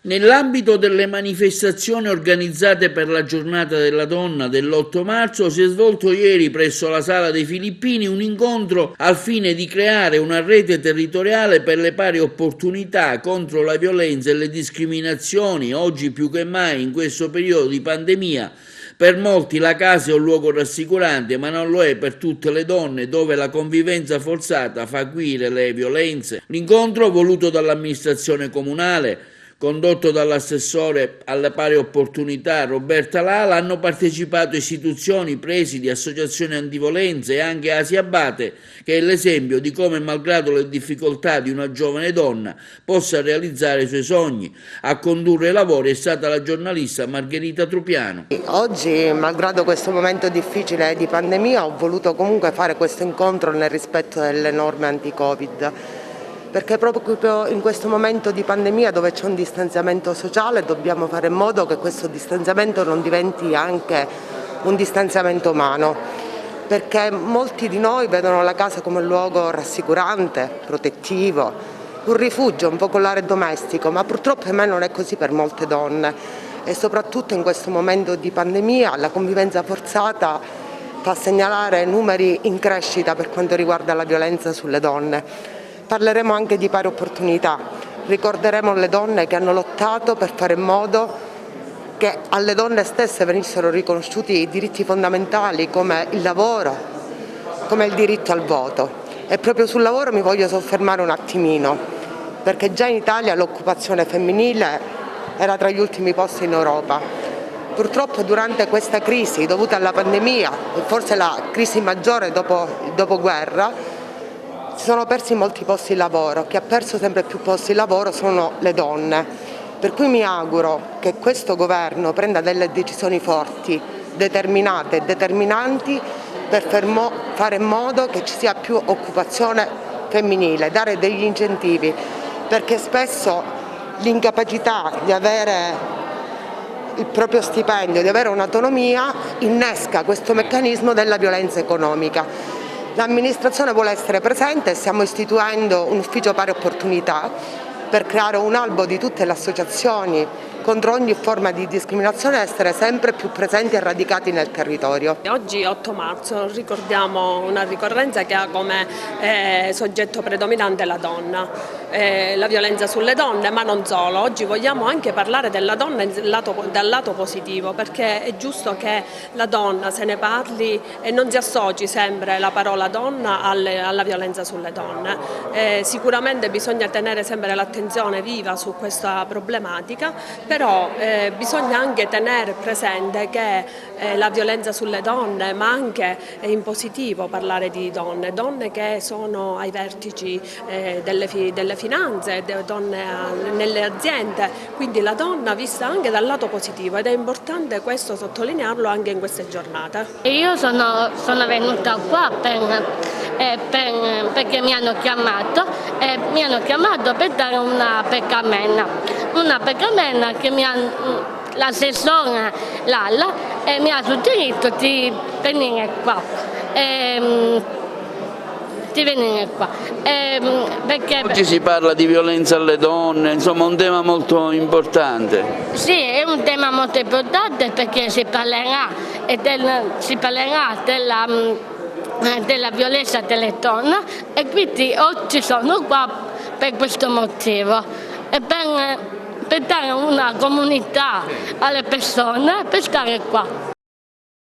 Nell'ambito delle manifestazioni organizzate per la giornata della donna dell'8 marzo si è svolto ieri presso la Sala dei Filippini un incontro al fine di creare una rete territoriale per le pari opportunità contro la violenza e le discriminazioni, oggi più che mai in questo periodo di pandemia. Per molti la casa è un luogo rassicurante, ma non lo è per tutte le donne, dove la convivenza forzata fa acuire le violenze. L'incontro, voluto dall'amministrazione comunale, condotto dall'assessore alle pari opportunità Roberta Lala, hanno partecipato istituzioni, presidi, associazioni antiviolenza e anche Asia Abate, che è l'esempio di come, malgrado le difficoltà di una giovane donna, possa realizzare i suoi sogni. A condurre i lavori è stata la giornalista Margherita Trupiano. Oggi, malgrado questo momento difficile di pandemia, ho voluto comunque fare questo incontro nel rispetto delle norme anti-Covid, perché proprio in questo momento di pandemia, dove c'è un distanziamento sociale, dobbiamo fare in modo che questo distanziamento non diventi anche un distanziamento umano, perché molti di noi vedono la casa come un luogo rassicurante, protettivo, un rifugio, un focolare domestico, ma purtroppo per me non è così per molte donne, e soprattutto in questo momento di pandemia la convivenza forzata fa segnalare numeri in crescita per quanto riguarda la violenza sulle donne. Parleremo anche di pari opportunità, ricorderemo le donne che hanno lottato per fare in modo che alle donne stesse venissero riconosciuti i diritti fondamentali come il lavoro, come il diritto al voto. E proprio sul lavoro mi voglio soffermare un attimino, perché già in Italia l'occupazione femminile era tra gli ultimi posti in Europa. Purtroppo durante questa crisi dovuta alla pandemia, forse la crisi maggiore dopo il dopoguerra, si sono persi molti posti di lavoro. Chi ha perso sempre più posti di lavoro sono le donne, per cui mi auguro che questo governo prenda delle decisioni forti, determinate e determinanti per fare in modo che ci sia più occupazione femminile, dare degli incentivi, perché spesso l'incapacità di avere il proprio stipendio, di avere un'autonomia, innesca questo meccanismo della violenza economica. L'amministrazione vuole essere presente e stiamo istituendo un ufficio pari opportunità per creare un albo di tutte le associazioni contro ogni forma di discriminazione e essere sempre più presenti e radicati nel territorio. Oggi 8 marzo ricordiamo una ricorrenza che ha come soggetto predominante la donna, la violenza sulle donne, ma non solo. Oggi vogliamo anche parlare della donna dal lato positivo, perché è giusto che la donna se ne parli e non si associ sempre la parola donna alla violenza sulle donne. Sicuramente bisogna tenere sempre l'attenzione viva su questa problematica, però bisogna anche tenere presente che la violenza sulle donne, ma anche in positivo parlare di donne che sono ai vertici delle finanze, donne nelle aziende, quindi la donna vista anche dal lato positivo, ed è importante questo sottolinearlo anche in queste giornate. Io sono venuta qua perché mi hanno chiamato per dare una peccamena che l'assessore Lalla mi ha suggerito di venire qua. Perché Oggi si parla di violenza alle donne, insomma un tema molto importante. Sì, è un tema molto importante, perché si parlerà della violenza delle donne, e quindi oggi sono qua per questo motivo, e per dare una comunità alle persone per stare qua.